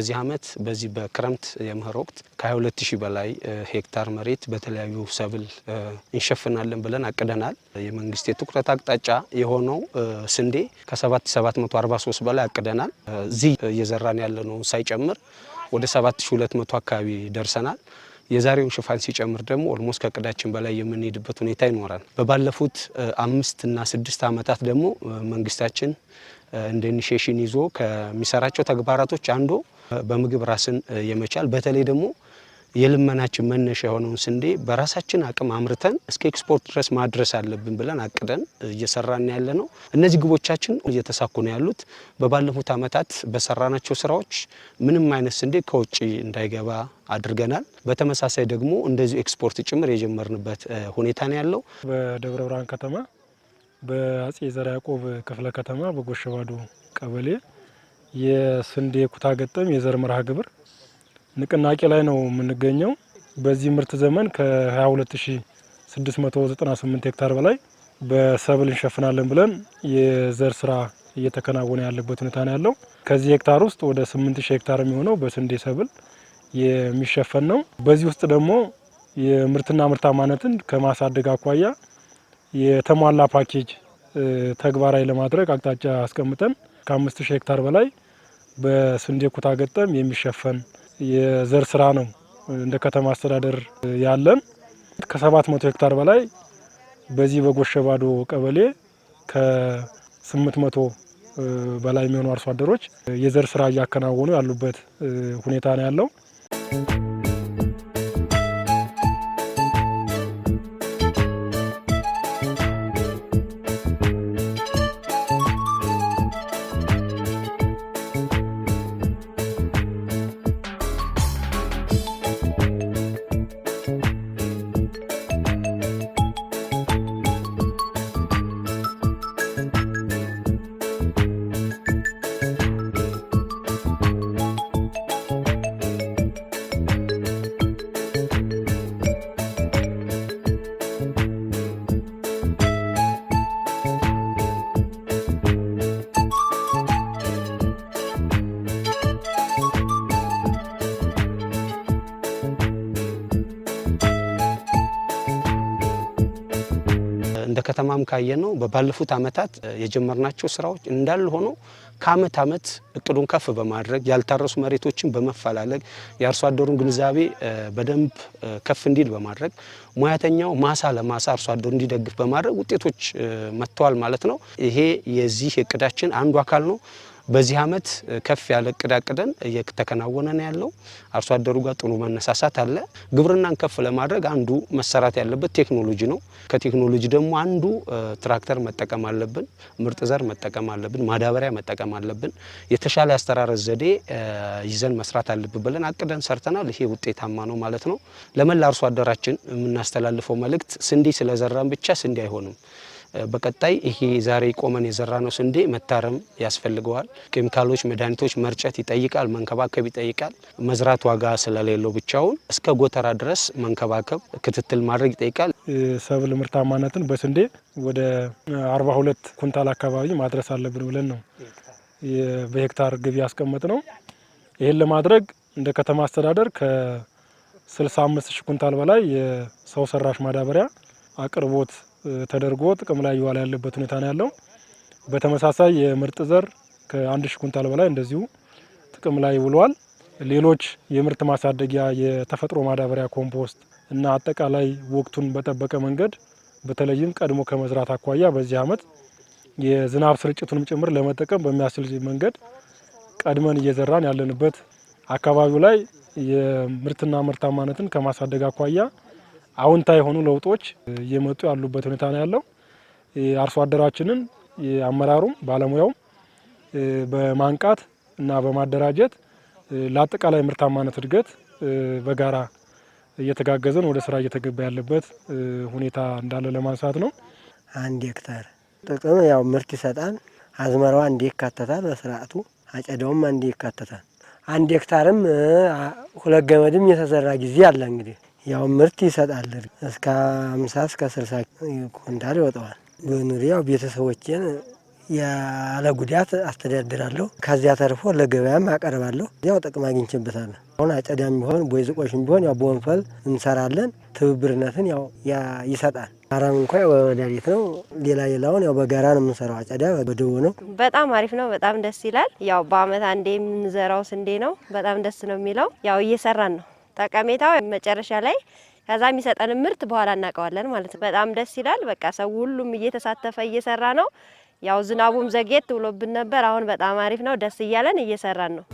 በዚህ አመት በዚህ በክረምት የመኸር ወቅት ከ22000 በላይ ሄክታር መሬት በተለያዩ ሰብል እንሸፍናለን ብለን አቅደናል። የመንግስት የትኩረት አቅጣጫ የሆነው ስንዴ ከ7743 በላይ አቅደናል። እዚህ እየዘራን ያለነው ሳይጨምር ወደ 7200 አካባቢ ደርሰናል። የዛሬውን ሽፋን ሲጨምር ደግሞ ኦልሞስት ከቅዳችን በላይ የምንሄድበት ሁኔታ ይኖራል። በባለፉት 5 እና 6 አመታት ደግሞ መንግስታችን እንደ ኢኒሺዬሽን ይዞ ከሚሰራቸው ተግባራቶች አንዱ በምግብ ራስን የመቻል በተለይ ደግሞ የልመናችን መነሻ የሆነውን ስንዴ በራሳችን አቅም አምርተን እስከ ኤክስፖርት ድረስ ማድረስ አለብን ብለን አቅደን እየሰራን ያለነው። እነዚህ ግቦቻችን እየተሳኩ ነው ያሉት። በባለፉት አመታት በሰራናቸው ስራዎች ምንም አይነት ስንዴ ከውጪ እንዳይገባ አድርገናል። በተመሳሳይ ደግሞ እንደዚህ ኤክስፖርት ጭምር የጀመርንበት ሁኔታ ነው ያለው። በደብረ ብርሃን ከተማ በአጼ ዘርዓ ያዕቆብ ክፍለ ከተማ በጎሸባዶ ቀበሌ የስንዴ ኩታ ገጠም የዘር መርሃ ግብር ንቅናቄ ላይ ነው የምንገኘው። በዚህ ምርት ዘመን ከ22698 ሄክታር በላይ በሰብል እንሸፍናለን ብለን የዘር ስራ እየተከናወነ ያለበት ሁኔታ ነው ያለው። ከዚህ ሄክታር ውስጥ ወደ 8000 ሄክታር የሚሆነው በስንዴ ሰብል የሚሸፈን ነው። በዚህ ውስጥ ደግሞ የምርትና ምርታማነትን ከማሳደግ አኳያ የተሟላ ፓኬጅ ተግባራዊ ለማድረግ አቅጣጫ አስቀምጠን ከ5000 ሄክታር በላይ በስንዴ ኩታ ገጠም የሚሸፈን የዘር ስራ ነው እንደ ከተማ አስተዳደር ያለን። ከ700 ሄክታር በላይ በዚህ በጎሸባዶ ቀበሌ ከ800 በላይ የሚሆኑ አርሶ አደሮች የዘር ስራ እያከናወኑ ያሉበት ሁኔታ ነው ያለው። እንደ ከተማም ካየነው በባለፉት አመታት የጀመርናቸው ስራዎች እንዳለ ሆኖ ከአመት አመት እቅዱን ከፍ በማድረግ ያልታረሱ መሬቶችን በመፈላለግ የአርሶ አደሩን ግንዛቤ በደንብ ከፍ እንዲል በማድረግ ሙያተኛው ማሳ ለማሳ አርሶ አደሩ እንዲደግፍ በማድረግ ውጤቶች መጥተዋል ማለት ነው። ይሄ የዚህ እቅዳችን አንዱ አካል ነው። በዚህ አመት ከፍ ያለ እቅድ አቅደን እየተከናወነ ነው ያለው። አርሶ አደሩ ጋር ጥሩ መነሳሳት አለ። ግብርናን ከፍ ለማድረግ አንዱ መሰራት ያለበት ቴክኖሎጂ ነው። ከቴክኖሎጂ ደግሞ አንዱ ትራክተር መጠቀም አለብን፣ ምርጥ ዘር መጠቀም አለብን፣ ማዳበሪያ መጠቀም አለብን። የተሻለ አስተራረስ ዘዴ ይዘን መስራት አለብን ብለን አቅደን ሰርተናል። ይሄ ውጤታማ ነው ማለት ነው። ለመላ አርሶ አደራችን የምናስተላልፈው መልእክት ስንዴ ስለዘራን ብቻ ስንዴ አይሆንም። በቀጣይ ይሄ ዛሬ ቆመን የዘራነው ስንዴ መታረም ያስፈልገዋል። ኬሚካሎች፣ መድኃኒቶች መርጨት ይጠይቃል፣ መንከባከብ ይጠይቃል። መዝራት ዋጋ ስለሌለው ብቻውን እስከ ጎተራ ድረስ መንከባከብ፣ ክትትል ማድረግ ይጠይቃል። ሰብል ምርታማነትን በስንዴ ወደ 42 ኩንታል አካባቢ ማድረስ አለብን ብለን ነው በሄክታር ግብ ያስቀመጥ ነው። ይህን ለማድረግ እንደ ከተማ አስተዳደር ከ65000 ኩንታል በላይ የሰው ሰራሽ ማዳበሪያ አቅርቦት ተደርጎ ጥቅም ላይ ይዋል ያለበት ሁኔታ ነው ያለው። በተመሳሳይ የምርጥ ዘር ከ1000 ኩንታል በላይ እንደዚሁ ጥቅም ላይ ውሏል። ሌሎች የምርት ማሳደጊያ የተፈጥሮ ማዳበሪያ፣ ኮምፖስት እና አጠቃላይ ወቅቱን በጠበቀ መንገድ በተለይም ቀድሞ ከመዝራት አኳያ በዚህ አመት የዝናብ ስርጭቱንም ጭምር ለመጠቀም በሚያስችል መንገድ ቀድመን እየዘራን ያለንበት አካባቢው ላይ የምርትና ምርታማነትን ከማሳደግ አኳያ አዎንታዊ የሆኑ ለውጦች እየመጡ ያሉበት ሁኔታ ነው ያለው። አርሶ አደራችንን የአመራሩም ባለሙያውም በማንቃት እና በማደራጀት ለአጠቃላይ ምርታማነት እድገት በጋራ እየተጋገዘን ወደ ስራ እየተገባ ያለበት ሁኔታ እንዳለ ለማንሳት ነው። 1 ሄክታር ጥቅም ያው ምርት ይሰጣል። አዝመራው አንዴ ይካተታል፣ በስርዓቱ አጨዳውም አንዴ ይካተታል። 1 ሄክታርም 2 ገመድም የተዘራ ጊዜ አለ። እንግዲህ ያው ምርት ይሰጣል። እስከ 50 እስከ 60 ኩንታል ይወጣዋል። በኑሪያው ቤተሰቦቼን ያለ ጉዳት አስተዳድራለሁ። ከዚያ ተርፎ ለገበያም አቀርባለሁ። ያው ጥቅም አግኝቼበታለሁ። አሁን አጨዳም ቢሆን ቦይዝቆሽም ቢሆን ያው በወንፈል እንሰራለን። ትብብርነትን ያው ይሰጣል። አረም እንኳን ወዳሊት ነው። ሌላውን ያው በጋራ ነው የምንሰራው። አጨዳ በደቦ ነው። በጣም አሪፍ ነው። በጣም ደስ ይላል። ያው በአመት አንዴ የምንዘራው ስንዴ ነው። በጣም ደስ ነው የሚለው። ያው እየሰራን ነው። ጠቀሜታው መጨረሻ ላይ ከዛ የሚሰጠን ምርት በኋላ እናውቀዋለን ማለት ነው። በጣም ደስ ይላል። በቃ ሰው ሁሉም እየተሳተፈ እየሰራ ነው። ያው ዝናቡም ዘግየት ብሎብን ነበር። አሁን በጣም አሪፍ ነው። ደስ እያለን እየሰራን ነው።